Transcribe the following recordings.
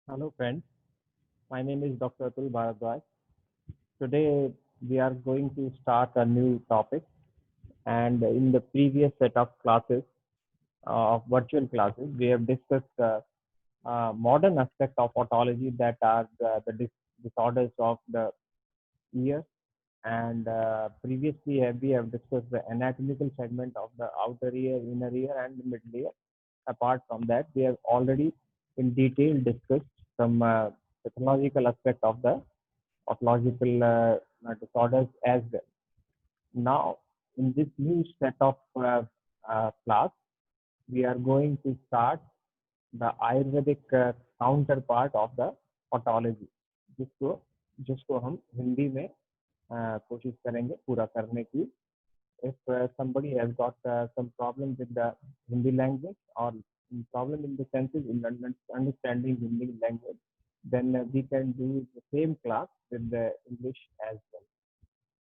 Hello friends, my name is Dr. Atul Bharadwaj. Today we are going to start a new topic, and in the previous set of classes, of virtual classes, we have discussed the modern aspect of otology, that are disorders of the ear, and previously we have discussed the anatomical segment of the outer ear, inner ear, and the middle ear. Apart from that, we have already in detail discussed some pathological aspect of the pathological disorders as well. Now, in this new set of class, we are going to start the Ayurvedic counterpart of the pathology, जिसको जिसको हम हिंदी में कोशिश करेंगे पूरा करने की. If somebody has got some problem with the Hindi language, or problem in the senses in understanding Hindi language, then we can do the same class with the English as well.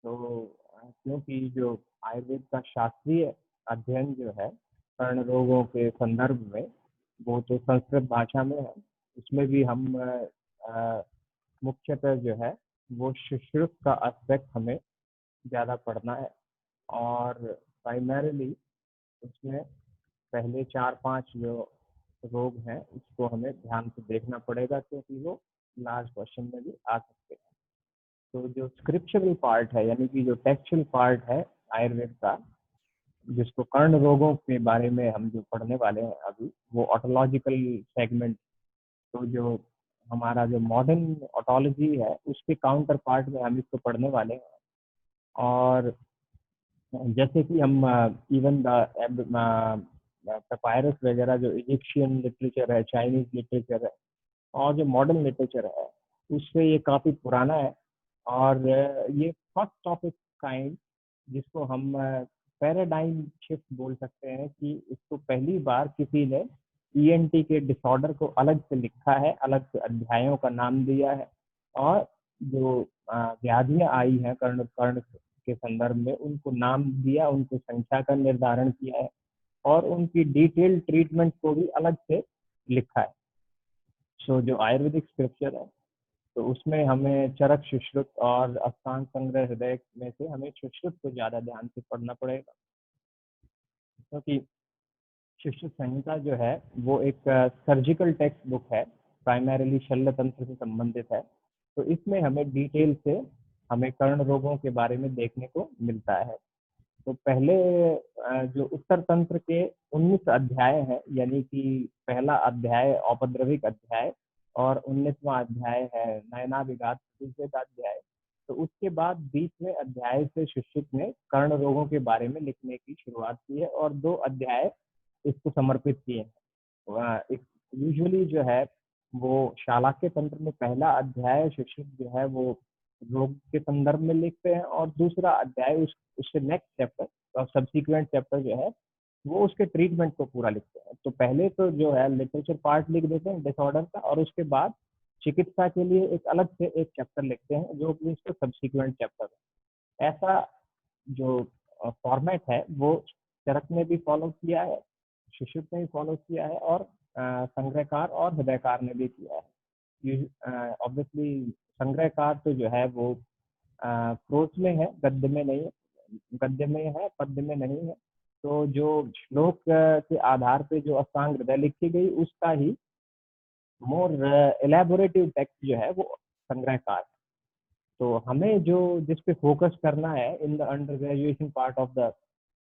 तो क्योंकि जो आयुर्वेद का शास्त्रीय अध्ययन जो है कर्ण रोगों के संदर्भ में, वो तो संस्कृत भाषा में है. उसमें भी हम मुख्यतः जो है वो सुश्रुत का एस्पेक्ट हमें ज़्यादा पढ़ना है, और प्राइमरीली उसमें पहले 4-5 जो रोग हैं उसको हमें ध्यान से देखना पड़ेगा, क्योंकि वो लास्ट क्वेश्चन में भी आ सकते हैं. तो जो स्क्रिप्चरल पार्ट है, यानी कि जो टेक्सचुअल पार्ट है आयुर्वेद का, जिसको कर्ण रोगों के बारे में हम जो पढ़ने वाले हैं अभी, वो ऑटोलॉजिकल सेगमेंट. तो जो हमारा जो मॉडर्न ऑटोलॉजी है उसके काउंटर पार्ट में हम इसको पढ़ने वाले हैं. और जैसे कि हम इवन पेपायरस वगैरह, जो इजिप्शियन लिटरेचर है, चाइनीज लिटरेचर है, और जो मॉडर्न लिटरेचर है, उससे ये काफ़ी पुराना है. और ये फर्स्ट टॉपिक काइंड, जिसको हम पैराडाइम शिफ्ट बोल सकते हैं, कि इसको पहली बार किसी ने ईएनटी के डिसऑर्डर को अलग से लिखा है, अलग से अध्यायों का नाम दिया है, और जो व्याधियां आई हैं कर्ण कर्ण के संदर्भ में, उनको नाम दिया, उनकी संख्या का निर्धारण किया है, और उनकी डिटेल ट्रीटमेंट को भी अलग से लिखा है. सो जो आयुर्वेदिक स्क्रिप्चर है, तो उसमें हमें चरक सुश्रुत और अष्टांग संग्रह हृदय में से हमें सुश्रुत को ज़्यादा ध्यान से पढ़ना पड़ेगा, क्योंकि सुश्रुत संहिता जो है वो एक सर्जिकल टेक्स्ट बुक है, प्राइमरीली शल्य तंत्र से संबंधित है. तो इसमें हमें डिटेल से हमें कर्ण रोगों के बारे में देखने को मिलता है. तो पहले जो उत्तर तंत्र के 19 अध्याय हैं, यानी कि पहला अध्याय औपद्रविक अध्याय, और 19वां अध्याय है नयनाभिघात प्रतिषेध अध्याय. तो उसके बाद 20वें अध्याय से सुश्रुत ने कर्ण रोगों के बारे में लिखने की शुरुआत की है, और 2 अध्याय इसको समर्पित किए हैं. यूजुअली जो है वो शालाक्य तंत्र में पहला अध्याय सुश्रुत जो है वो रोग के संदर्भ में लिखते हैं, और दूसरा अध्याय उसके नेक्स्ट चैप्टर और सब्सिक्वेंट चैप्टर जो है वो उसके ट्रीटमेंट को पूरा लिखते हैं. तो पहले तो जो है लिटरेचर पार्ट लिख देते हैं डिसऑर्डर का, और उसके बाद चिकित्सा के लिए एक अलग से एक चैप्टर लिखते हैं, जो कि उसका सब्सिक्वेंट चैप्टर है. ऐसा जो फॉर्मेट है वो चरक ने भी फॉलो किया है, सुश्रुत ने भी फॉलो किया है, और संग्रहकार और हृदयकार ने भी किया है. ऑब्वियसली संग्रहकार तो जो है वो प्रोज में है, गद्य में नहीं है. गद्य में है, पद्य में नहीं है. तो जो श्लोक के आधार पे जो अष्टांग हृदय लिखी गई, उसका ही मोर एलैबोरेटिव टेक्स्ट जो है वो संग्रहकार. तो हमें जो जिस पे फोकस करना है in the under graduation part of the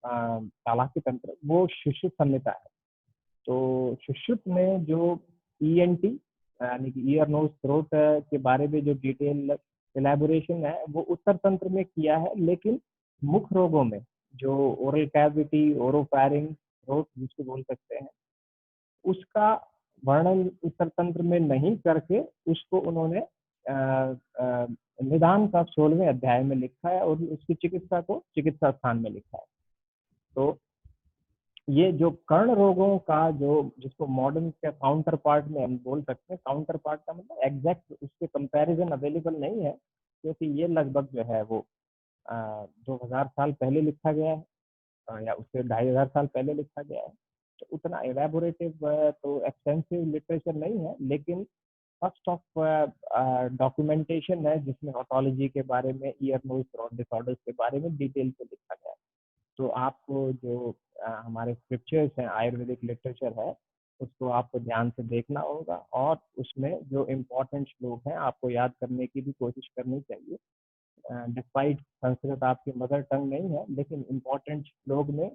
चालाक्य तंत्र, वो सुश्रुत संहिता है. तो सुश्रुत में जो ईएनटी, यानी कि ईयर नोज थ्रोट के बारे में जो डिटेल एलैबोरेशन है वो उत्तर तंत्र में किया है, लेकिन मुख रोगों में जो ओरल कैविटी, ओरोफैरिंग, थ्रोट जिसको बोल सकते हैं, उसका वर्णन उत्तर तंत्र में नहीं करके उसको उन्होंने निदान का 16वें अध्याय में लिखा है, और उसकी चिकित्सा को चिकित्सा स्थान में लिखा है. तो ये जो कर्ण रोगों का जो जिसको मॉडर्न के काउंटर पार्ट में हम बोल सकते हैं, काउंटर पार्ट का मतलब एग्जैक्ट उसके कंपैरिजन अवेलेबल नहीं है, क्योंकि ये लगभग जो है वो 2000 साल पहले लिखा गया है, या उससे 2500 साल पहले लिखा गया है. तो उतना एलैबोरेटिव तो एक्सटेंसिव लिटरेचर नहीं है, लेकिन फर्स्ट ऑफ डॉक्यूमेंटेशन है जिसमें ऑटोलॉजी के बारे में, ईयर नोज डिसऑर्डर्स के बारे में डिटेल से लिखा गया है। तो आपको जो हमारे स्क्रिप्चर्स हैं, आयुर्वेदिक लिटरेचर है, उसको आपको ध्यान से देखना होगा और उसमें जो इम्पोर्टेंट श्लोक हैं आपको याद करने की भी कोशिश करनी चाहिए। डिस्पाइट संस्कृत आपकी मदर टंग नहीं है, लेकिन इम्पोर्टेंट श्लोक में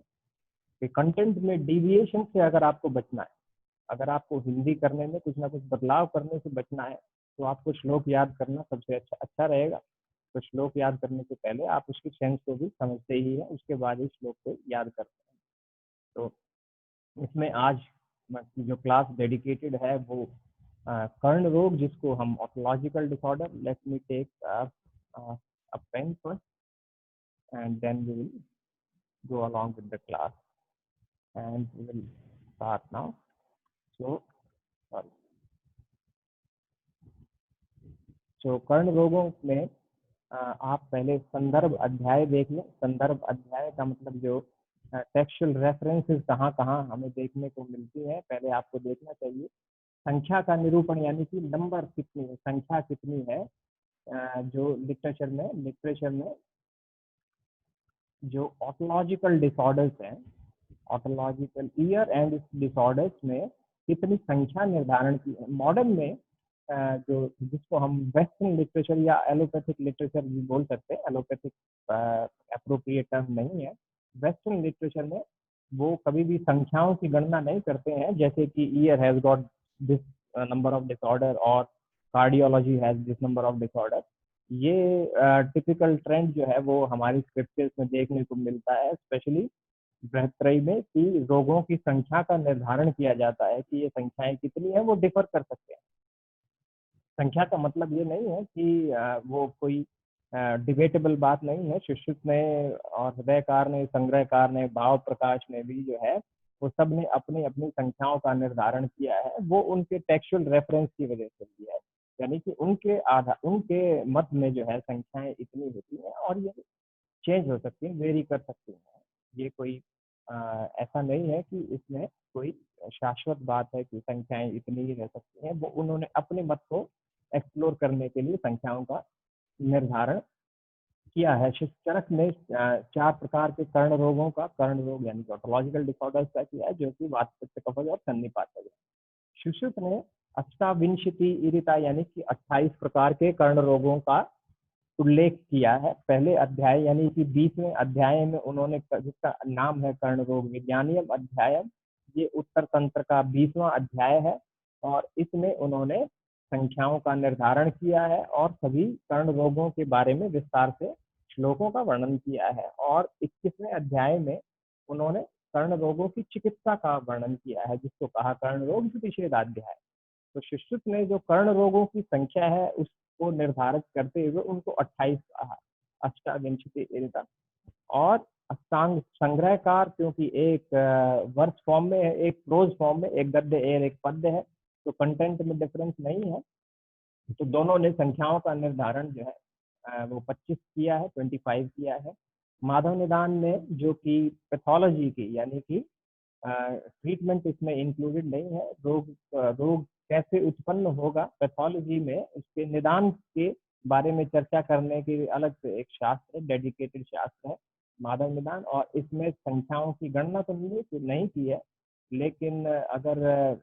कंटेंट में डिविएशन से अगर आपको बचना है, अगर आपको हिंदी करने में कुछ ना कुछ बदलाव करने से बचना है, तो आपको श्लोक याद करना सबसे अच्छा रहेगा। तो श्लोक याद करने से पहले आप उसकी सेंस को भी समझते ही है, उसके बाद ही श्लोक को याद करते हैं। तो इसमें आज जो क्लास डेडिकेटेड है वो कर्ण रोग, जिसको हम otological disorder, let me take a pen first and then we will go along with the class and we will start now. So sorry. So कर्ण रोगों में आप पहले संदर्भ अध्याय देख लें। संदर्भ अध्याय का मतलब जो टेक्सचुअल रेफरेंसेस कहाँ कहाँ हमें देखने को मिलती है, पहले आपको देखना चाहिए। संख्या का निरूपण यानी कि नंबर कितनी है, संख्या कितनी है, जो लिटरेचर में जो ऑटोलॉजिकल डिसऑर्डर्स हैं, ऑटोलॉजिकल ईयर एंड डिसऑर्डर्स में कितनी संख्या निर्धारण की है। मॉडर्न में जो जिसको हम वेस्टर्न लिटरेचर या एलोपैथिक लिटरेचर भी बोल सकते हैं, एलोपैथिक अप्रोप्रिएट टर्म नहीं है। वेस्टर्न लिटरेचर में वो कभी भी संख्याओं की गणना नहीं करते हैं, जैसे कि ear has got this number of disorder और cardiology has this number of disorder. ये टिपिकल ट्रेंड जो है वो हमारी स्क्रिप्चर्स में देखने को मिलता है, स्पेशली बृहत्त्रयी में, कि रोगों की संख्या का निर्धारण किया जाता है कि ये संख्याएं कितनी है, वो डिफर कर सकते हैं। संख्या का मतलब ये नहीं है कि वो कोई डिबेटेबल बात नहीं है। सुश्रुत ने और हृदयकार ने, संग्रहकार ने, भाव प्रकाश ने भी जो है वो सब ने अपनी अपनी संख्याओं का निर्धारण किया है। वो उनके टेक्सचुअल रेफरेंस की वजह से किया है, यानी कि उनके मत में जो है संख्याएं इतनी होती हैं और ये चेंज हो सकती हैं, वेरी कर सकती हैं। ये कोई ऐसा नहीं है कि इसमें कोई शाश्वत बात है कि संख्याएं इतनी ही रह सकती हैं। वो उन्होंने अपने मत को एक्सप्लोर करने के लिए संख्याओं का निर्धारण किया है। चरक ने 4 प्रकार के कर्ण रोगों का, कर्ण रोग यानी ऑटोलॉजिकल डिसऑर्डर्स का किया है, जो कि वात, पित्त, कफज और सन्निपात है। सुश्रुत ने अष्टाविंशति इरिता यानी कि 28 प्रकार के कर्ण रोगों का उल्लेख किया है। पहले अध्याय यानी कि 20वें अध्याय में उन्होंने, जिसका नाम है कर्ण रोग विज्ञानियम अध्याय, ये उत्तर तंत्र का 20वां अध्याय है और इसमें उन्होंने संख्याओं का निर्धारण किया है और सभी कर्ण रोगों के बारे में विस्तार से श्लोकों का वर्णन किया है। और 21वें अध्याय में उन्होंने कर्ण रोगों की चिकित्सा का वर्णन किया है, जिसको कहा कर्ण रोग प्रतिषेधाध्याय। तो सुश्रुत ने जो कर्ण रोगों की संख्या है उसको निर्धारित करते हुए उनको 28 कहा, अष्टाविंशति इरिता। और अष्टांग संग्रहकार, क्योंकि एक वर्स फॉर्म में है, एक प्रोज फॉर्म में, एक गद्य और एक पद्य है, तो कंटेंट में डिफरेंस नहीं है, तो दोनों ने संख्याओं का निर्धारण जो है वो 25 किया है, 25 किया है। माधव निदान में जो कि पैथोलॉजी की यानी कि ट्रीटमेंट इसमें इंक्लूडेड नहीं है, रोग कैसे उत्पन्न होगा पैथोलॉजी में, उसके निदान के बारे में चर्चा करने के अलग से एक शास्त्र है, डेडिकेटेड शास्त्र है माधव निदान। और इसमें संख्याओं की गणना तो नहीं की है, लेकिन अगर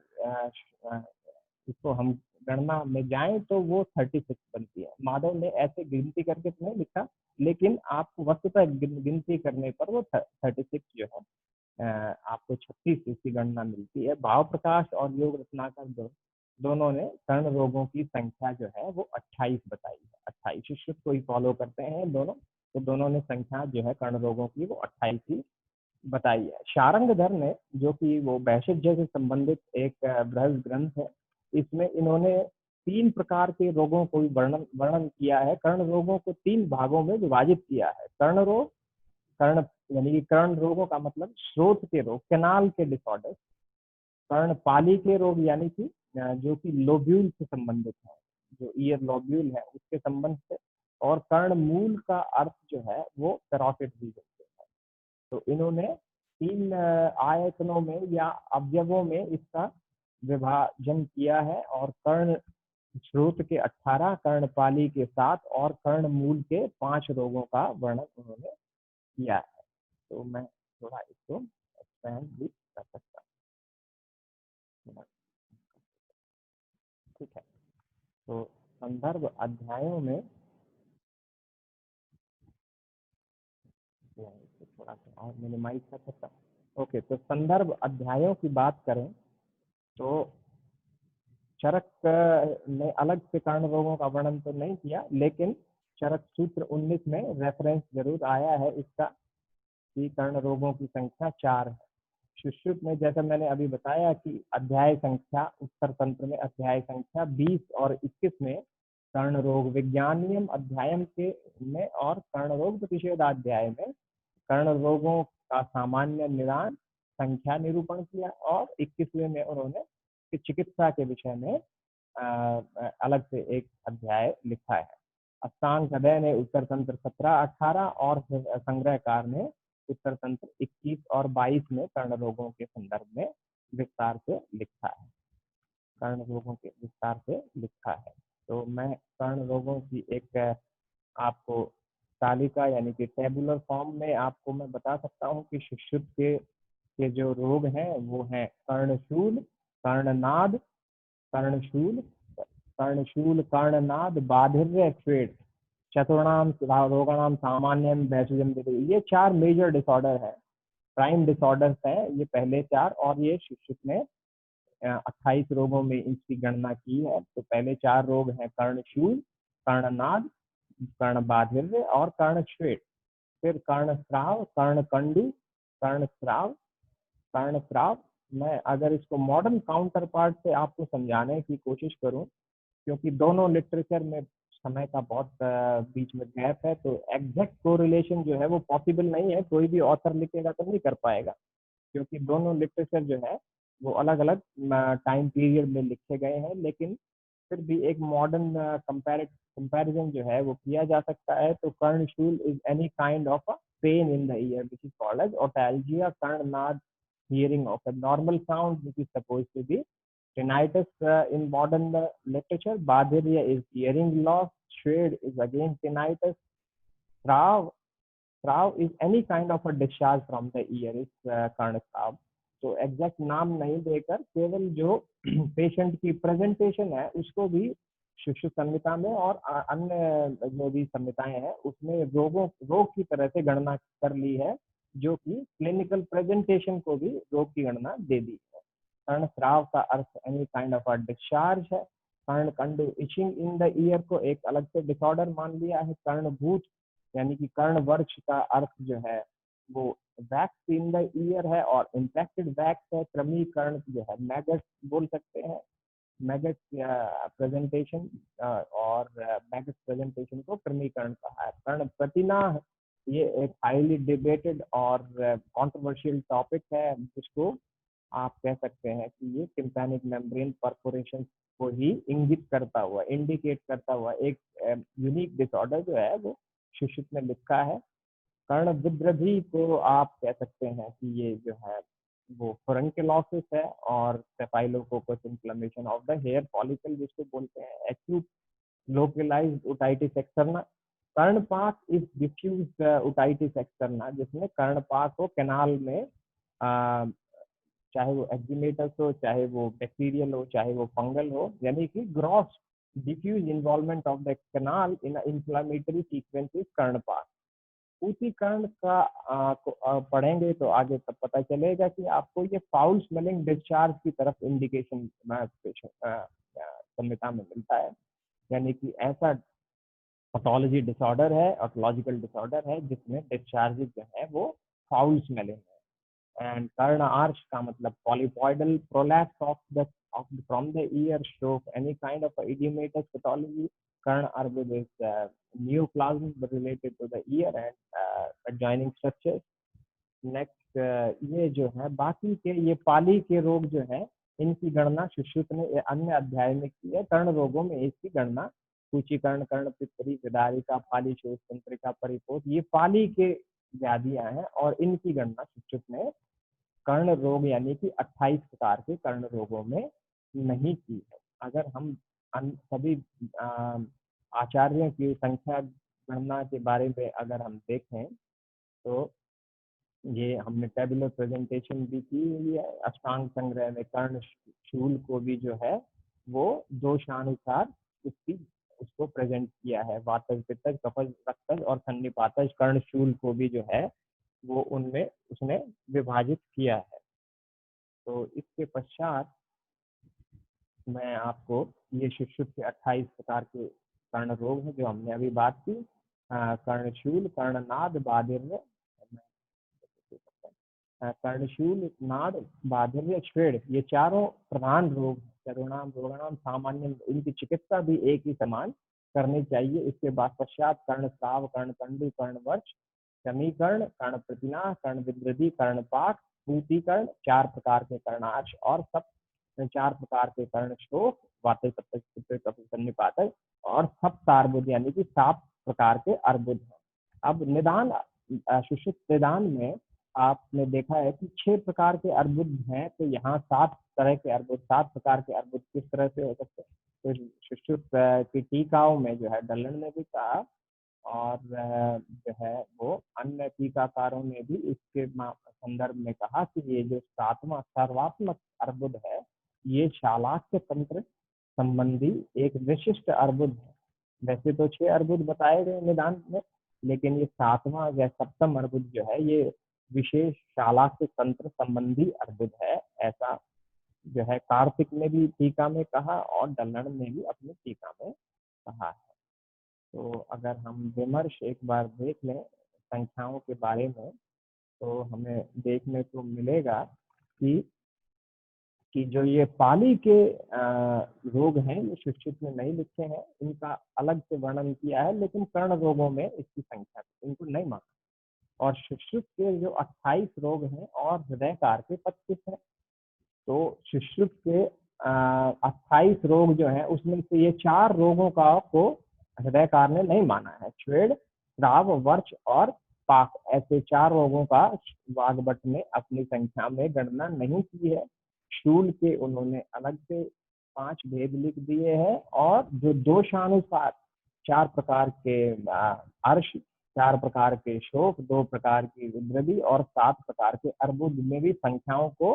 इसको हम गणना में जाएं तो वो 36 बनती है। माधव ने ऐसे गिनती करके तो नहीं लिखा, लेकिन आपको वस्तुतः गिनती करने पर वो 36 जो है आपको 36 इसकी गणना मिलती है। भाव प्रकाश और योग रत्नाकर दोनों ने कर्ण रोगों की संख्या जो है वो 28 बताई है। 28 सुश्रुत को ही फॉलो करते हैं दोनों, तो दोनों ने संख्या जो है कर्ण रोगों की वो 28 ही बताई है। शारंगधर ने, जो कि वो वैशिज्य से संबंधित एक बृहद ग्रंथ है, इसमें इन्होंने 3 प्रकार के रोगों को वर्णन किया है। कर्ण रोगों को 3 भागों में विभाजित किया है। कर्ण रोग, कर्ण यानी कि कर्ण रोगों का मतलब स्रोत के रोग, कैनाल के डिसऑर्डर। कर्णपाली के रोग यानी कि जो कि लोब्यूल से संबंधित है, जो ईयर लोब्यूल है उसके संबंध से। और कर्ण मूल का अर्थ जो है वो पैरोटिड रीजन से है। तो इन्होंने 3 आयतनों में या अवयवों में इसका विभाजन किया है। और कर्ण श्रोत के 18, कर्णपाली के 7 और कर्णमूल के 5 रोगों का वर्णन उन्होंने किया है। तो मैं थोड़ा इसको एक्सपेंड भी कर सकता हूँ। ठीक है, तो संदर्भ अध्यायों में थोड़ा सा और मिनिमाइज कर सकता हूँ। ओके, तो संदर्भ अध्यायों की बात करें तो चरक ने अलग से कर्ण रोगों का वर्णन तो नहीं किया, लेकिन चरक सूत्र 19 में रेफरेंस जरूर आया है इसका कि कर्ण रोगों की संख्या 4 है। सुश्रुत में जैसा मैंने अभी बताया कि अध्याय संख्या उत्तर तंत्र में अध्याय संख्या 20 और 21 में कर्ण रोग विज्ञानियम अध्यायम के में और कर्ण रोग प्रतिषेधाध्याय में कर्ण रोगों का सामान्य निदान संख्या निरूपण किया और 21वें में उन्होंने चिकित्सा के विषय में अलग से एक अध्याय लिखा है। अष्टांग हृदय ने उत्तर तंत्र 17-18 और संग्रहकार ने उत्तर तंत्र 21 और 22 में कर्ण रोगों के संदर्भ में विस्तार से लिखा है। कर्ण रोगों के विस्तार से लिखा है। तो मैं कर्ण रोगों की एक आपको तालिका यानी कि टेबुलर फॉर्म में आपको मैं बता सकता हूँ कि सुश्रुत के जो रोग हैं वो हैं कर्णशूल, कर्णनाद, कर्णशूल, कर्णशूल, कर्णनाद, बाधिर्य, श्वेत, चतुर्णाम रोगाणाम सामान्यम वैशुजम। ये 4 मेजर डिसऑर्डर है, प्राइम डिसऑर्डर्स हैं ये पहले 4, और ये सुश्रुत ने 28 रोगों में इसकी गणना की है। तो पहले 4 रोग हैं कर्णशूल, कर्णनाद, कर्णबाधिर्य और कर्णश्वेत। फिर कर्णस्राव, कर्णकंडू, कर्णस्राव, कर्णस्राव। मैं अगर इसको मॉडर्न काउंटर पार्ट से आपको समझाने की कोशिश करूं, क्योंकि दोनों लिटरेचर में समय का बहुत बीच में गैप है, तो एग्जैक्ट कोरिलेशन जो है वो पॉसिबल नहीं है। कोई भी ऑथर लिखेगा तो नहीं कर पाएगा, क्योंकि दोनों लिटरेचर जो है वो अलग अलग टाइम पीरियड में लिखे गए हैं। लेकिन फिर भी एक मॉडर्न कंपैरिजन जो है वो किया जा सकता है। तो कर्णशूल is any kind of a pain in the ear which is called as otalgia. कर्णनाद, hearing of a normal sound which is supposed to be tinnitus in modern literature. Badhirya is hearing loss. Shred is again tinnitus. Trav, Trav is any kind of a discharge from the ear is कर्णस्राव। तो exact नाम नहीं देकर केवल जो patient की presentation है उसको भी सुश्रुत संहिता में और अन्य जो भी संहिताएं हैं उसमें रोग की तरह से गणना कर ली है, जो कि क्लिनिकल प्रेजेंटेशन को भी रोग की गणना दे दी है। कर्णस्राव का अर्थ any kind of a discharge है। कर्णकंडु इचिंग इन द ईयर को एक अलग से डिसऑर्डर मान लिया है। कर्णभूत यानी कि कर्णवर्ष का अर्थ जो है वो वैक्स इन द ईयर है और इन्फेक्टेड वैक्स है। क्रमीकरण जो है मैगट बोल सकते हैं, मैगट प्रेजेंटेशन, और मैगट प्रेजेंटेशन को क्रमीकरण कहा है। कर्ण प्रतिनाह ये एक हाईली डिबेटेड और कंट्रोवर्शियल टॉपिक है, जिसको आप कह सकते हैं कि ये टिम्पैनिक मेम्ब्रेन परफोरेशन को ही इंगित करता हुआ, इंडिकेट करता हुआ एक यूनिक डिसऑर्डर जो है वो सुश्रुत में लिखा है। कर्ण विद्रधि को आप कह सकते हैं कि ये जो है वो फरंकेलोसिस है और staphylococcus inflammation of the hair follicle जिसको बोलते हैं। Acute localised otitis externa. कर्णपाक इज डिफ्यूज ओटाइटिस एक्सटर्ना, जिसमें कर्णपाक हो कैनाल में, चाहे वो एक्जिमेटस हो, चाहे वो बैक्टीरियल हो, चाहे वो फंगल हो, यानी कि gross diffuse involvement of the canal in inflammatory sequence is कर्णपाक। ऊती कर्ण का पढ़ेंगे तो आगे तब पता चलेगा कि आपको ये फाउल स्मेलिंग डिस्चार्ज की तरफ इंडिकेशन संहिता में मिलता है, यानी कि ऐसा पैथोलॉजी डिसऑर्डर है, ऑटोलॉजिकल डिसऑर्डर है जिसमें डिस्चार्ज जो है वो फाउल स्मेलिंग है। एंड कर्ण आर्च का मतलब polypoidal prolapse of the from the ear show any kind of oedematous pathology. कर्ण अर्बुद is neoplasm related to the ear and adjoining structures. Next ये जो है बाकी के ये पाली के रोग जो है इनकी गणना सुश्रुत ने अन्य अध्याय में की है। कर्ण रोगों में इसकी गणना सूचीकरण, कर्ण पित्तरी, विदारिका, पाली शोष तंत्रिका, परिपोष, ये पाली के व्याधियां हैं और इनकी गणना सुश्रुत ने कर्ण रोग यानी कि 28 प्रकार के कर्ण रोगों में नहीं की है। अगर हम सभी आचार्यों की संख्या गणना के बारे में अगर हम देखें तो ये हमने टेबुलर प्रेजेंटेशन भी की हुई है। अष्टांग संग्रह में कर्ण शूल को भी जो है वो दोषानुसार उसकी उसको प्रेजेंट किया है। वातज, पित्तज, कफज, रक्तज और सन्निपातज कर्ण शूल को भी जो है वो उनमें उसने विभाजित किया है। तो इसके पश्चात मैं आपको ये सुश्रुत के 28 प्रकार के कर्ण रोग हैं जो हमने अभी बात की। कर्णशूल, कर्णनाद, बाधिर्य, कर्णशूल, नाद, बाधिर्य, छेड़, ये चारों प्रधान रोग सर्वनाम रोगाणाम सामान्य, इनकी चिकित्सा भी एक ही समान करनी चाहिए। इसके बाद पश्चात कर्णस्राव, कर्णकंडू, कर्णवर्ष, समीकरण, कर्ण प्रतिना, कर्ण विद्रदी, कर्णपाक, पूतीकर्ण, 4 प्रकार के कर्णार्श और सब 4 प्रकार के कर्ण श्लोक, वातज, पित्तज, कफज, सन्निपातज और सब अर्बुद यानी कि 7 प्रकार के अर्बुद हैं। अब निदान सुश्रुत निदान में आपने देखा है कि 6 प्रकार के अर्बुद हैं, तो यहाँ 7 तरह के अर्बुद, 7 प्रकार के अर्बुद किस तरह से हो सकते हैं? तो सुश्रुत की टीकाओं में जो है डलन ने भी कहा और जो है वो अन्य टीकाकारों ने भी इसके संदर्भ में कहा कि ये जो 7वां सर्वात्मक अर्बुद है ये शालाक्य तंत्र संबंधी एक विशिष्ट अर्बुद है। वैसे तो 6 अर्बुद बताए गए निदान में, लेकिन ये 7वां या सप्तम अर्बुद जो है ये विशेष शालाक्य तंत्र संबंधी अर्बुद है। ऐसा जो है कार्तिक ने भी टीका में कहा और डल्लन ने भी अपनी टीका में कहा है। तो अगर हम विमर्श एक बार देख लें संख्याओं के बारे में तो हमें देखने को मिलेगा कि जो ये पाली के रोग हैं ये सुश्रुत में नहीं लिखे हैं, इनका अलग से वर्णन किया है, लेकिन कर्ण रोगों में इसकी संख्या इनको नहीं माना। और सुश्रुत के जो 28 रोग हैं और हृदयकार के 25 हैं। तो सुश्रुत के 28 रोग जो है उसमें से ये 4 रोगों का को हृदयकार ने नहीं माना है। छेड़, श्राव, वर्ष और पाक, ऐसे 4 रोगों का वाग्भट ने अपनी संख्या में गणना नहीं की है। शूल के उन्होंने अलग से 5 भेद लिख दिए हैं और जो दोषानुसार 4 प्रकार के अर्श, 4 प्रकार के शोक, 2 प्रकार की विद्रदी और 7 प्रकार के अर्बुद में भी संख्याओं को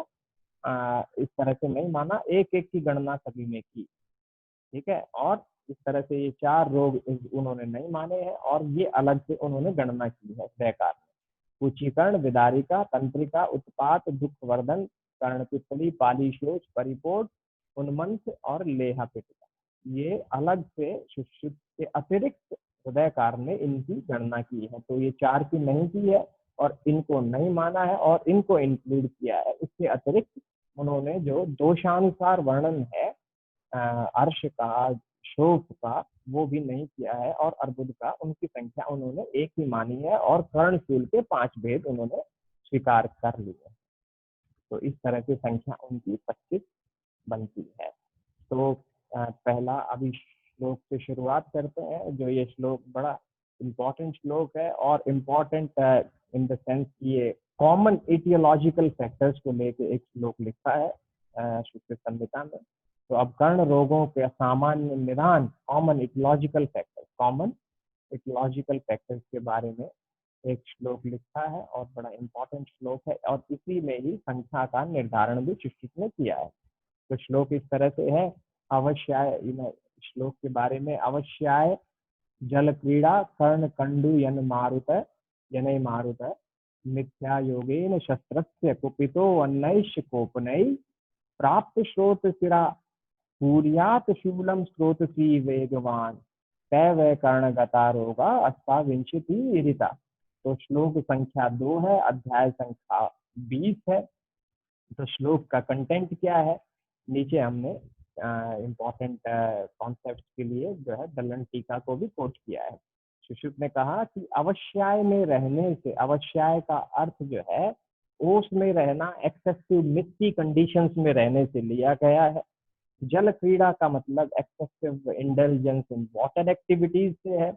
इस तरह से नहीं माना, एक एक की गणना सभी में की। ठीक है, और इस तरह से ये 4 रोग उन्होंने नहीं माने हैं और ये अलग से उन्होंने गणना की है हृदयकार में। कुचीकर्ण, विदारिका, तंत्रिका, उत्पात, दुखवर्धन, कर्णपित्तली, पालीशोच, परिपोट, उन्मंथ और लेहा पिटका, ये अलग से सुश्रुत के अतिरिक्त हृदयकार ने इनकी गणना की है। तो ये 4 की नहीं की है और इनको नहीं माना है और इनको इंक्लूड किया है। इसके अतिरिक्त उन्होंने जो दोषानुसार वर्णन है अर्श का, शोक का, वो भी नहीं किया है और अर्बुद का उनकी संख्या उन्होंने एक ही मानी है और कर्णशूल के 5 भेद उन्होंने स्वीकार कर लिए। तो इस तरह की संख्या उनकी 25 बनती है। तो पहला अभी श्लोक से शुरुआत करते हैं। जो ये श्लोक बड़ा इम्पोर्टेंट श्लोक है और इम्पोर्टेंट इन द सेंस कि ये कॉमन एटियोलॉजिकल फैक्टर्स को लेके एक श्लोक लिखा है सुश्रुत संहिता में। तो अब कर्ण रोगों के सामान्य निदान, कॉमन एटियोलॉजिकल फैक्टर्स के बारे में एक श्लोक लिखा है और बड़ा इम्पोर्टेंट श्लोक है और इसी में ही संख्या का निर्धारण भी सुश्रुत ने किया है। तो श्लोक इस तरह से है, अवश्याय, श्लोक के बारे में, अवश्याय जल क्रीड़ा कर्ण कंडु यन मारुत मिथ्या योगेन शस्त्रस्य कुपितो अन्नैश्य कोपनै प्राप्त श्रोत सिरा पूर्यात शूलम स्रोतसी वेगवान तय कर्ण गता रोगा अष्टाविंशति ऋता। तो श्लोक संख्या 2 है, अध्याय संख्या 20 है। तो श्लोक का कंटेंट क्या है, नीचे हमने इम्पोर्टेंट कॉन्सेप्ट के लिए जो है दलन टीका को भी कोट किया है। सुश्रुत ने कहा कि अवश्याय में रहने से, अवश्याय का अर्थ जो है ओस में रहना, एक्सेसिव मिस्टी कंडीशंस में रहने से लिया गया है। जल क्रीड़ा का मतलब excessive intelligence in water activities से है।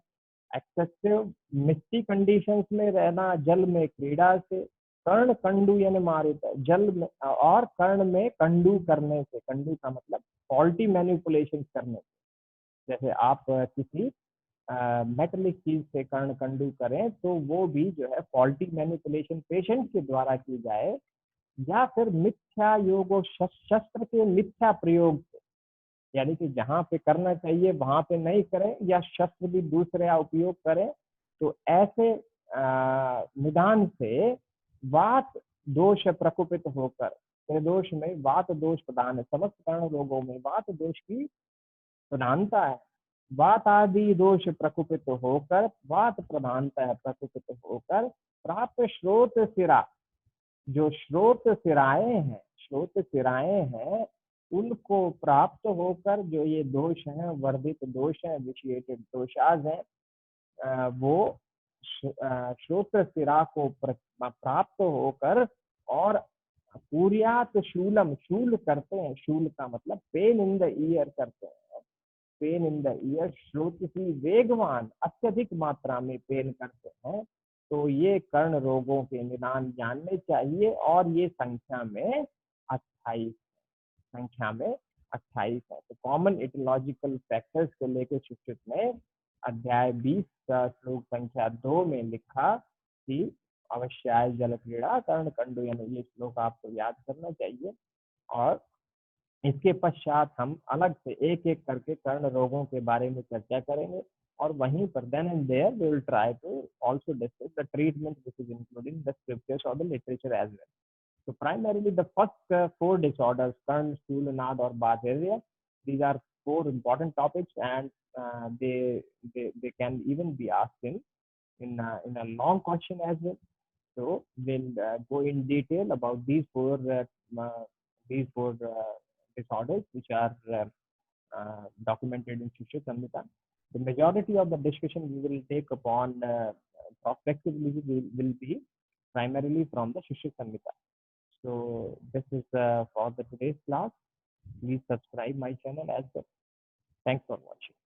एक्सेसिव मिस्टी कंडीशंस में रहना, जल में क्रीड़ा से। कर्ण कंडू यानी मारुत, जल में और कर्ण में कंडू करने से, कंडू का मतलब फॉल्टी मैनिपुलेशन करने से, जैसे आप किसी मेटलिक चीज से कर्ण कंडू करें तो वो भी जो है फॉल्टी मैनिपुलेशन पेशेंट के द्वारा की जाए, या फिर मिथ्या योग और शस्त्र के मिथ्या प्रयोग से, यानी कि जहां पे करना चाहिए वहां पे नहीं करें या शस्त्र भी दूसरे उपयोग करें, तो ऐसे निदान से वात दोष प्रकोपित होकर, त्रिदोष में वात दोष प्रधान है, समस्त कर्ण रोगों में वात दोष की प्रधानता है। वात आदि दोष प्रकोपित होकर, वात प्रधानता है प्रकोपित होकर, प्राप्त श्रोत सिरा, जो श्रोत सिराएं हैं उनको प्राप्त होकर जो ये दोष हैं, वर्धित दोष हैं, विशिएटेड दोषाज हैं, वो श्रोत सिरा को प्राप्त होकर और पूर्यात शूलम, शूल करते हैं, शूल का मतलब पेन इन द ईयर करते हैं, पेन इन द ईयर, श्रोत की वेगवान अत्यधिक मात्रा में पेन करते हैं, तो ये कर्ण रोगों के निदान जानने चाहिए। और ये संख्या में 28, संख्या में 28 है। तो कॉमन इटोलॉजिकल फैक्टर्स को लेकर शिक्षित ने अध्याय 20 का श्लोक संख्या 2 में लिखा कि अवश्याय जल क्रीड़ा कर्ण कंडु, यानी ये श्लोक आपको याद करना चाहिए। और इसके पश्चात हम अलग से एक एक करके कर्ण रोगों के बारे में चर्चा करेंगे, और वहीं पर then and there we will try to also discuss the treatment which is including the scriptures और the literature as well. So primarily the first four disorders, Karn, Stool, Nad or Bacteria, these are four important topics, and they can even be asked in a long question as well. So we'll go in detail about these four disorders which are documented in Shishya Samhita. The majority of the discussion we will take upon prospectively will be primarily from the Shishya Samhita. So this is for the today's class. Please subscribe my channel as well. Thanks for watching.